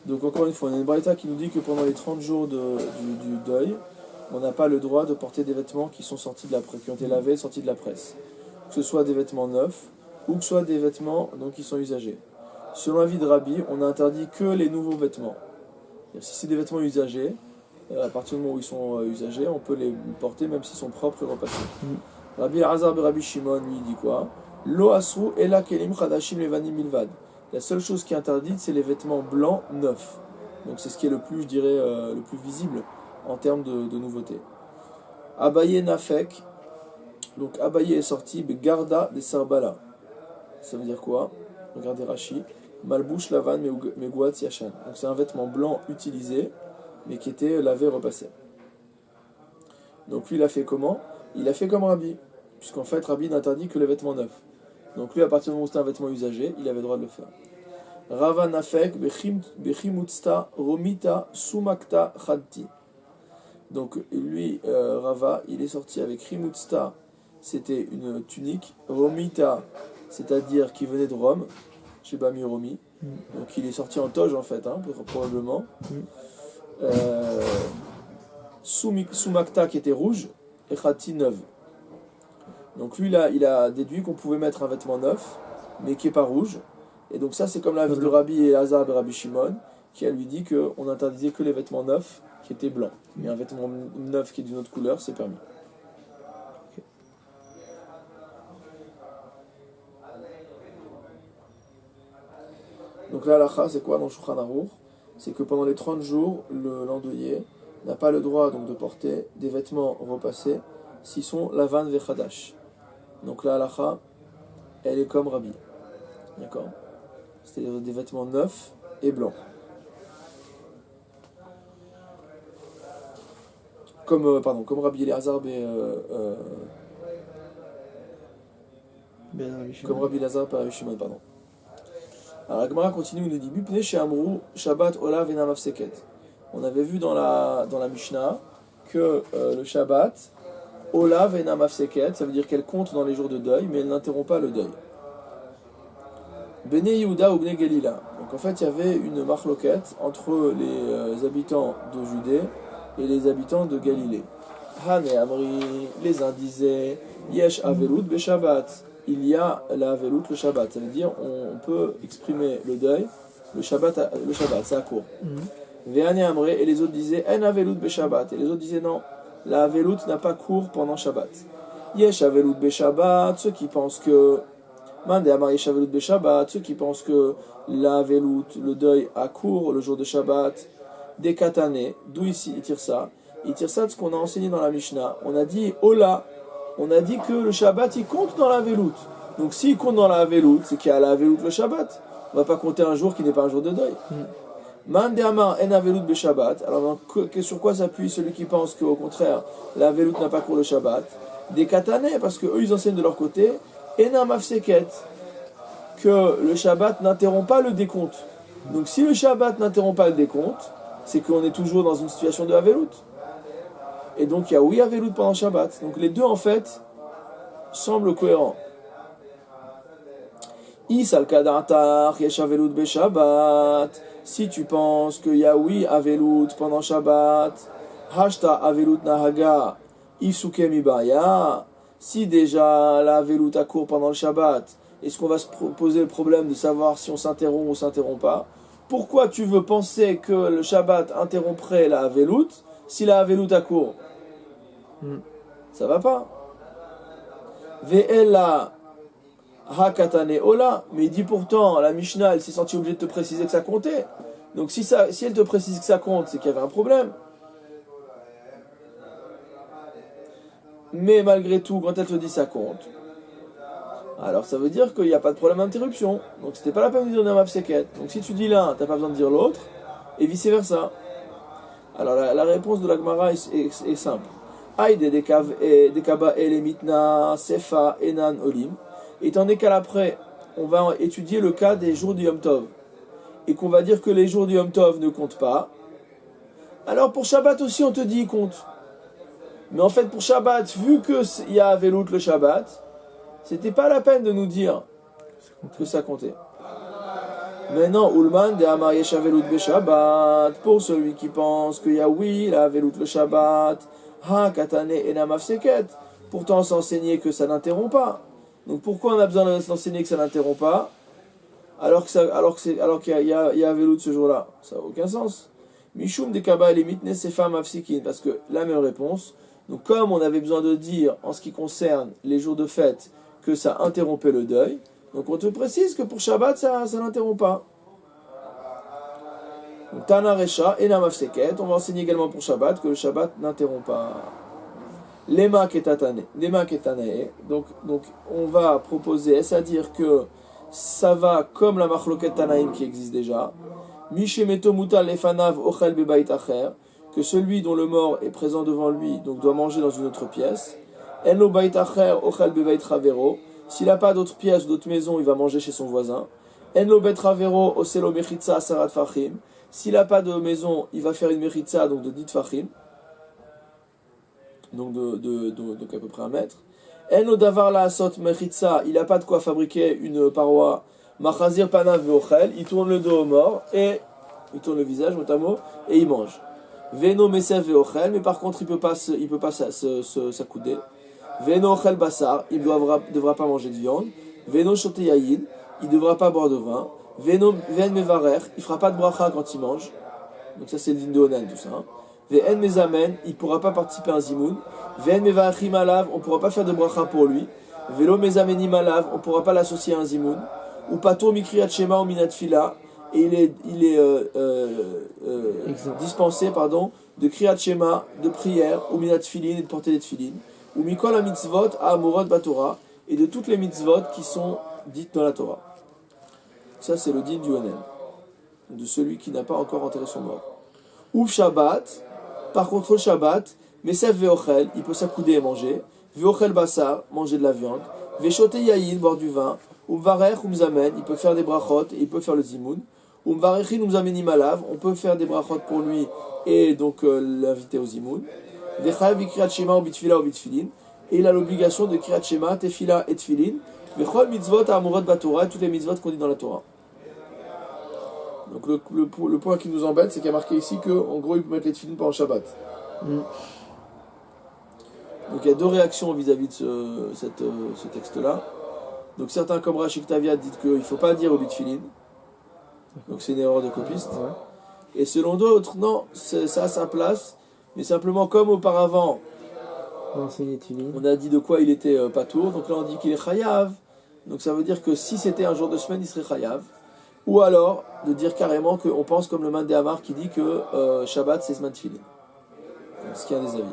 Donc encore une fois, on a une braïta qui nous dit que pendant les 30 jours du deuil, on n'a pas le droit de porter des vêtements qui sont sortis de la presse, qui ont été lavés, sortis de la presse. Que ce soit des vêtements neufs ou que ce soit des vêtements donc, qui sont usagés. Selon l'avis de Rabbi, on a interdit que les nouveaux vêtements. Si c'est des vêtements usagés, à partir du moment où ils sont usagés, on peut les porter même s'ils sont propres et repassés. Rabbi Azar et Rabbi Shimon, lui, dit quoi? Lo asru ela kelim chadashim levanim milvad. La seule chose qui est interdite, c'est les vêtements blancs neufs. Donc c'est ce qui est le plus, je dirais, le plus visible en termes de nouveauté. Abaye Nafek. Donc Abaye est sorti, Garda des Sarbala. Ça veut dire quoi? Regardez Rashi. Malbouche Lavan Megouat Yachan. Donc c'est un vêtement blanc utilisé, mais qui était lavé, repassé. Donc lui, il a fait comment? Il a fait comme Rabbi. Puisqu'en fait, Rabbi n'interdit que les vêtements neufs. Donc lui, à partir du moment où c'était un vêtement usagé, il avait le droit de le faire. Rava Nafek Bechimutsta Romita Sumakta Khadti. Donc lui, Rava, il est sorti avec Rimutsta, c'était une tunique. Romita, c'est-à-dire qui venait de Rome, chez Bami Romi. Donc il est sorti en toge en fait, hein, probablement. Sumakta qui était rouge et Khati neuve. Donc lui là, il a déduit qu'on pouvait mettre un vêtement neuf, mais qui n'est pas rouge. Et donc ça c'est comme l'avis de Rabbi et Hazar et Rabbi Shimon, qui a lui dit qu'on interdisait que les vêtements neufs qui étaient blancs. Mais un vêtement neuf qui est d'une autre couleur, c'est permis. Okay. Donc là, l'halakha, c'est quoi dans Shulchan Aruch? C'est que pendant les 30 jours, l'endeuillé n'a pas le droit donc, de porter des vêtements repassés s'ils sont lavan vechadash. Donc la halakha, elle est comme Rabbi. D'accord? C'est-à-dire des vêtements neufs et blancs. Comme Rabbi Elazar comme Rabbi Elazar et Rabbi Shimon, pardon. Alors la Gemara continue, il nous dit Bipne chez Amrou, Shabbat Olav Enam Afseket. On avait vu dans la Mishnah que le Shabbat, Olav Enam Afseket, ça veut dire qu'elle compte dans les jours de deuil, mais elle n'interrompt pas le deuil. Bene Yehuda ou Bene Galila. Donc en fait, il y avait une marloquette entre les habitants de Judée et les habitants de Galilée. Hane Amri, les uns disaient Yesh Avelut be Shabbat. Il y a la Avelut le Shabbat. Ça veut dire on peut exprimer le deuil, le Shabbat, c'est à court. Ve'ane Amri, et les autres disaient En Avelut be Shabbat. Et les autres disaient non, la Avelut n'a pas cours pendant Shabbat. Yesh Avelut be Shabbat, ceux qui pensent que Mande Amar Yesh Avelut be Shabbat, ceux qui pensent que la Avelut, le deuil, a cours le jour de Shabbat. Des katané, d'où ici il tire ça? Il tire ça de ce qu'on a enseigné dans la Mishnah. On a dit Ola, on a dit que le Shabbat il compte dans la Avelut. Donc s'il compte dans la Avelut, c'est qu'il y a la Avelut le Shabbat. On ne va pas compter un jour qui n'est pas un jour de deuil. Man Amar en Avelut be Shabbat. Alors sur quoi s'appuie celui qui pense qu'au contraire la Avelut n'a pas cours le Shabbat? Des katané, parce qu'eux ils enseignent de leur côté Enam Afseket, que le Shabbat n'interrompt pas le décompte. Donc si le Shabbat n'interrompt pas le décompte, c'est qu'on est toujours dans une situation de Avelut. Et donc il y a oui Avelut pendant Shabbat. Donc les deux en fait semblent cohérents. Isal Kadartar Yesh Avelut be Shabbat. Si tu penses qu'il y a oui Avelut pendant Shabbat, Hashta Avelut Nahaga Isuke Mibaya. Si déjà la Avelut a cours pendant le Shabbat, est-ce qu'on va se poser le problème de savoir si on s'interrompt ou s'interrompt pas? Pourquoi tu veux penser que le Shabbat interromprait la Avelut si la Avelut a cours? Ça va pas. Ve'ela hakatane ola. Mais il dit pourtant, la Mishnah, elle s'est sentie obligée de te préciser que ça comptait. Donc si elle te précise que ça compte, c'est qu'il y avait un problème. Mais malgré tout, quand elle te dit ça compte, alors ça veut dire qu'il n'y a pas de problème d'interruption. Donc c'était pas la peine de dire un mafseket. Donc si tu dis l'un, t'as pas besoin de dire l'autre, et vice versa. Alors la réponse de la Gemara est simple. Aïde dekaba elemitna sefa enan olim. Étant donné qu'à l'après, on va étudier le cas des jours du Yom Tov, et qu'on va dire que les jours du Yom Tov ne comptent pas, alors pour Shabbat aussi on te dit il compte. Mais en fait pour Shabbat, vu qu'il y a Avelut le Shabbat, c'était pas la peine de nous dire que ça comptait. Maintenant, Ulman de Amar Yeshavelut be Shabbat, pour celui qui pense qu'il y a oui, la Velut le Shabbat, Ha Katane Ena Mafseket. Pourtant, c'est enseigné que ça n'interrompt pas. Donc pourquoi on a besoin d'enseigner que ça n'interrompt pas alors qu'il y a Velut ce jour-là? Ça n'a aucun sens. Mishum de Kaba et Mitne Sefa Mafsikin, parce que la même réponse. Donc comme on avait besoin de dire en ce qui concerne les jours de fête que ça interrompait le deuil, donc on te précise que pour Shabbat ça n'interrompt pas. Donc Tana Recha et Namafseket, on va enseigner également pour Shabbat que le Shabbat n'interrompt pas. Lema Ketatane, donc on va proposer, c'est-à-dire que ça va comme la Machloket Tanaïm qui existe déjà. Mishemeto Mutal Lefanav Ochel Bebait Acher, que celui dont le mort est présent devant lui, donc doit manger dans une autre pièce. Enlo Bait Acher Ochel Bebait Ravero, s'il n'a pas d'autre pièce ou d'autre maison, il va manger chez son voisin. Enlo Bet Ravero Oselo Mechitza Sarat Fachim, s'il n'a pas de maison, il va faire une Mechitza, donc de 10 Fachim, donc à peu près 1 mètre. Enlo Davar La Asot Mechitza, il n'a pas de quoi fabriquer une paroi. Machazir Panav Veochel, il tourne le dos au mort, et il tourne le visage, notamment, et il mange. Veno Mesef Veochel, mais par contre, il peut pas s'accouder. Veno Ochel Bassar, il ne devra pas manger de viande. Veno Shote Yaïd, il ne devra pas boire de vin. Veno Ven Mevarer, il ne fera pas de bracha quand il mange. Donc ça c'est le din de Onan, tout ça. Ven Mezamen, il ne pourra pas participer à un zimoun. Ven Mevarachim Alav, on ne pourra pas faire de bracha pour lui. Velo Mezamenim Alav, on ne pourra pas l'associer à un zimoun. Ou Pato Mikriyat Shema ou Minat Fila, et il est dispensé de Kriyat Shema, de prière, ou Minat Filin et de porter des tfilin. Ou Mikol HaMitzvot HaAmorot BaTorah, et de toutes les mitzvot qui sont dites dans la Torah. Ça, c'est le din du Onen, de celui qui n'a pas encore enterré son mort. Ouf Shabbat, par contre, le Shabbat, Mesef Veochel, il peut s'accouder et manger. Veochel Bassar, manger de la viande. Veshote Yayin, boire du vin. Umvarech Umzamen, il peut faire des brachot et il peut faire le zimoun. Umvarechin Umzamenim Alav, on peut faire des brachot pour lui et donc l'inviter au zimoun. Vechayev Kriyat Shema ou Bitfila ou Bitfilin, et il a l'obligation de Kriyat Shema, Tefila et Tfilin. Vechol Mitzvot Amorot BaTorah, et toutes les mitzvot qu'on dit dans la Torah. Donc le point qui nous embête, c'est qu'il y a marqué ici qu'en gros il peut mettre les Tfilin pendant Shabbat. Donc il y a 2 réactions vis-à-vis de ce texte-là. Donc certains comme Rachik Tavia disent qu'il ne faut pas dire au bitfilin. Donc c'est une erreur de copiste. Ouais. Et selon d'autres, non, ça a sa place. Mais simplement comme auparavant, on a dit de quoi il était patour. Donc là on dit qu'il est chayav. Donc ça veut dire que si c'était un jour de semaine, il serait chayav. Ou alors de dire carrément qu'on pense comme le Man de Hamar qui dit que Shabbat c'est semaine de filin. Ce qui est un des avis.